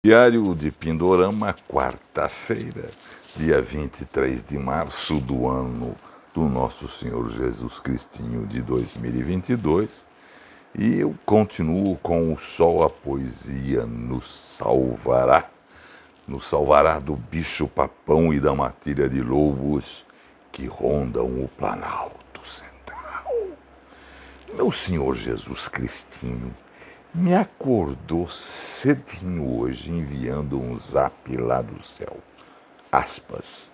Diário de Pindorama, quarta-feira, dia 23 de março do ano do Nosso Senhor Jesus Cristinho de 2022. E eu continuo com o sol, a poesia nos salvará do bicho-papão e da matilha de lobos que rondam o Planalto Central. Meu Senhor Jesus Cristinho me acordou cedinho hoje enviando um zap lá do céu. Aspas.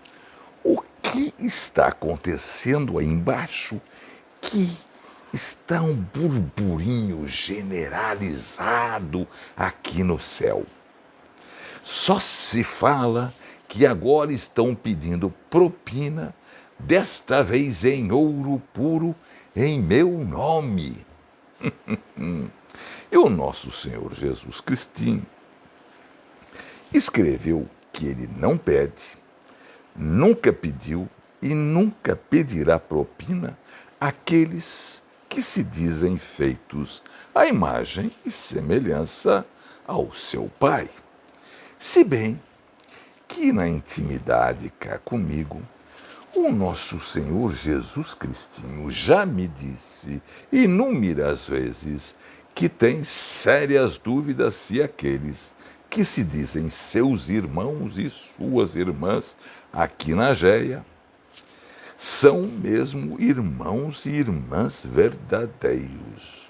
O que está acontecendo aí embaixo que está um burburinho generalizado aqui no céu? Só se fala que agora estão pedindo propina, desta vez em ouro puro, em meu nome. E o nosso Senhor Jesus Cristinho escreveu que ele não pede, nunca pediu e nunca pedirá propina àqueles que se dizem feitos à imagem e semelhança ao seu Pai. Se bem que na intimidade cá comigo, o nosso Senhor Jesus Cristinho já me disse inúmeras vezes que tem sérias dúvidas se aqueles que se dizem seus irmãos e suas irmãs aqui na Géia são mesmo irmãos e irmãs verdadeiros.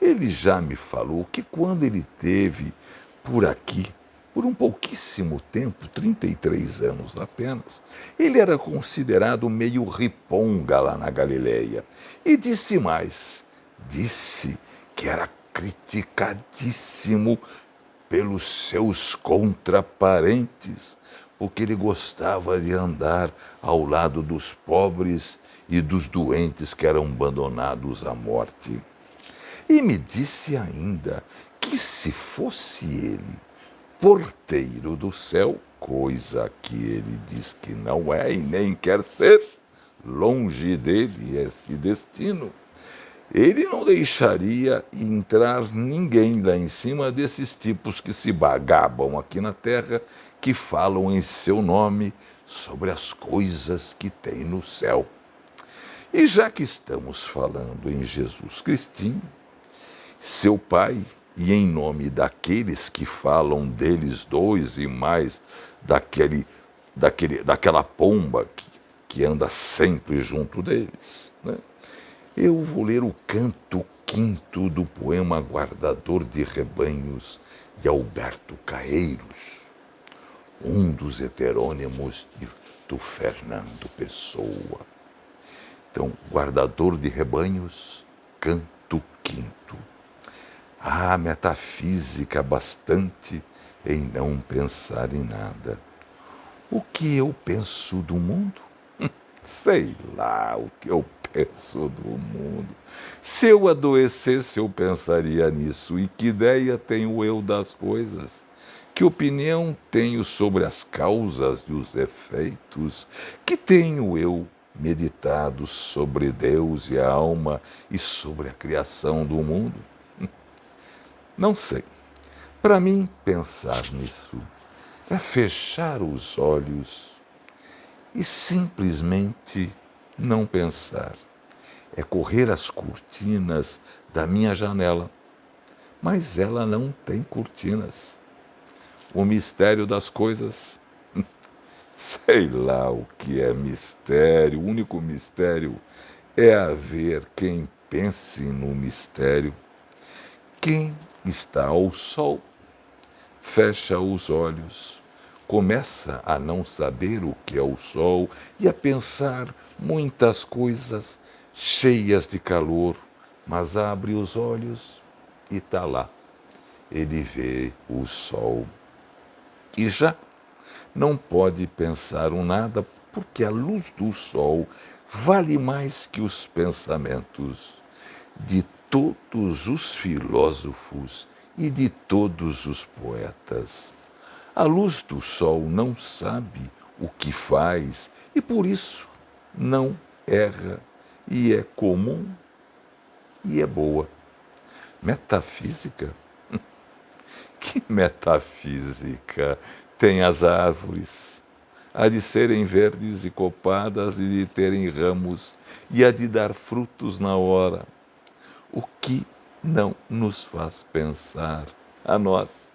Ele já me falou que quando ele teve por aqui, por um pouquíssimo tempo, 33 anos apenas, ele era considerado meio riponga lá na Galileia. E disse mais, disse que era criticadíssimo pelos seus contraparentes, porque ele gostava de andar ao lado dos pobres e dos doentes que eram abandonados à morte. E me disse ainda que se fosse ele porteiro do céu, coisa que ele diz que não é e nem quer ser, longe dele esse destino, ele não deixaria entrar ninguém lá em cima desses tipos que se bagabam aqui na terra, que falam em seu nome sobre as coisas que tem no céu. E já que estamos falando em Jesus Cristinho, seu Pai, e em nome daqueles que falam deles dois e mais daquela pomba que anda sempre junto deles, né? Eu vou ler o canto quinto do poema Guardador de Rebanhos de Alberto Caeiros, um dos heterônimos do Fernando Pessoa. Então, Guardador de Rebanhos, canto quinto. Há metafísica bastante em não pensar em nada. O que eu penso do mundo? Sei lá o que eu penso do mundo. Se eu adoecesse, eu pensaria nisso. E que ideia tenho eu das coisas? Que opinião tenho sobre as causas e os efeitos? Que tenho eu meditado sobre Deus e a alma e sobre a criação do mundo? Não sei. Para mim, pensar nisso é fechar os olhos e simplesmente não pensar. É correr as cortinas da minha janela, mas ela não tem cortinas. O mistério das coisas, sei lá o que é mistério, o único mistério é haver quem pense no mistério. Quem está ao sol fecha os olhos, começa a não saber o que é o sol e a pensar muitas coisas cheias de calor, mas abre os olhos e está lá. Ele vê o sol e já não pode pensar um nada, porque a luz do sol vale mais que os pensamentos de todos os filósofos e de todos os poetas. A luz do sol não sabe o que faz e por isso não erra e é comum e é boa. Metafísica? Que metafísica tem as árvores? Há de serem verdes e copadas e de terem ramos e há de dar frutos na hora. O que não nos faz pensar a nós,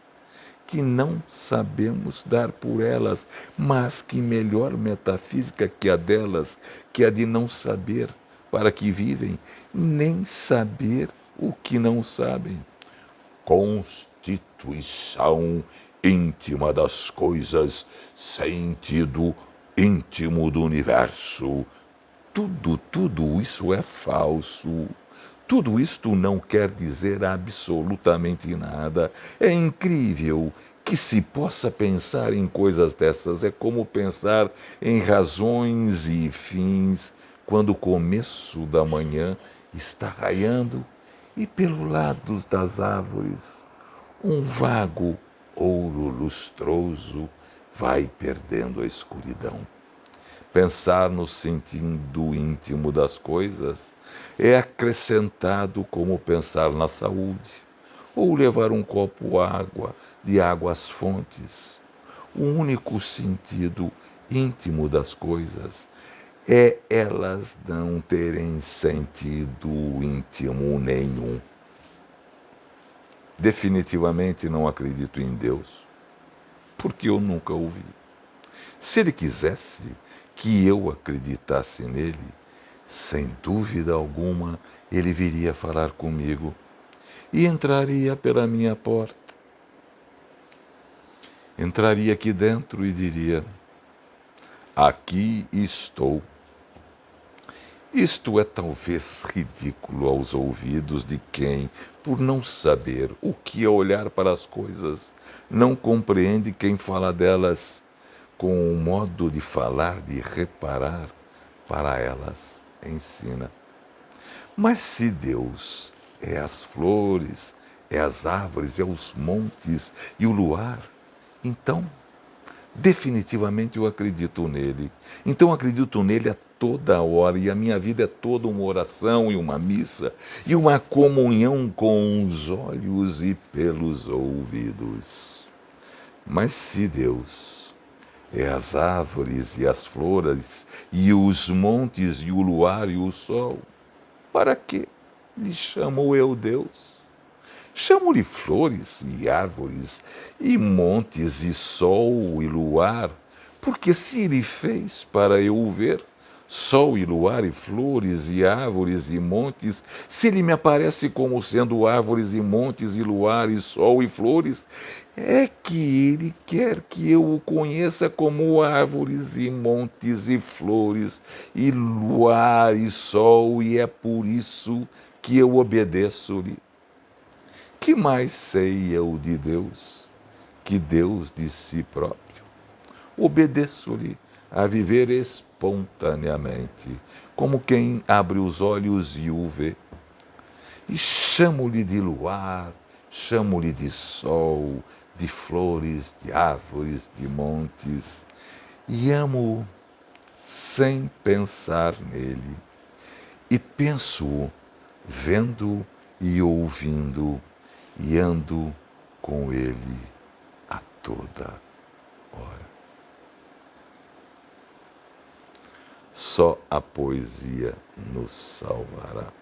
que não sabemos dar por elas, mas que melhor metafísica que a delas, que a de não saber para que vivem, nem saber o que não sabem. Constituição íntima das coisas, sentido íntimo do universo. Tudo isso é falso. Tudo isto não quer dizer absolutamente nada. É incrível que se possa pensar em coisas dessas. É como pensar em razões e fins quando o começo da manhã está raiando e pelo lado das árvores um vago ouro lustroso vai perdendo a escuridão. Pensar no sentido íntimo das coisas é acrescentado como pensar na saúde, ou levar um copo de água às fontes. O único sentido íntimo das coisas é elas não terem sentido íntimo nenhum. Definitivamente não acredito em Deus, porque eu nunca o vi. Se ele quisesse que eu acreditasse nele, sem dúvida alguma, ele viria falar comigo e entraria pela minha porta. Entraria aqui dentro e diria: aqui estou. Isto é talvez ridículo aos ouvidos de quem, por não saber o que é olhar para as coisas, não compreende quem fala delas com o modo de falar, de reparar para elas ensina. Mas se Deus é as flores, é as árvores, é os montes e o luar, então definitivamente eu acredito nele. Então acredito nele a toda hora e a minha vida é toda uma oração e uma missa e uma comunhão com os olhos e pelos ouvidos. Mas se Deus é as árvores e as flores e os montes e o luar e o sol, para que lhe chamo eu Deus? Chamo-lhe flores e árvores, e montes, e sol e luar, porque se ele fez para eu o ver, sol e luar e flores e árvores e montes, se ele me aparece como sendo árvores e montes e luar e sol e flores, é que ele quer que eu o conheça como árvores e montes e flores e luar e sol, e é por isso que eu obedeço-lhe. Que mais sei eu de Deus que Deus de si próprio? Obedeço-lhe a viver espontaneamente, como quem abre os olhos e o vê. E chamo-lhe de luar, chamo-lhe de sol, de flores, de árvores, de montes, e amo-o sem pensar nele. E penso-o vendo e ouvindo, e ando com ele a toda hora. Só a poesia nos salvará.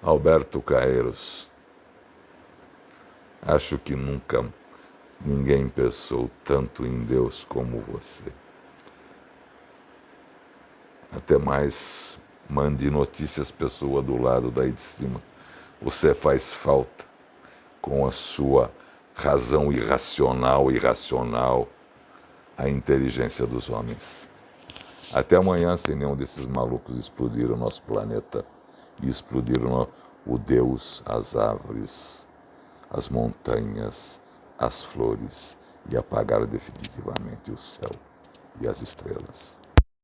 Alberto Caeiros, acho que nunca ninguém pensou tanto em Deus como você. Até mais, mande notícias, pessoa do lado daí de cima. Você faz falta com a sua razão irracional, a inteligência dos homens. Até amanhã, se nenhum desses malucos explodir o nosso planeta e explodir o Deus, as árvores, as montanhas, as flores e apagar definitivamente o céu e as estrelas.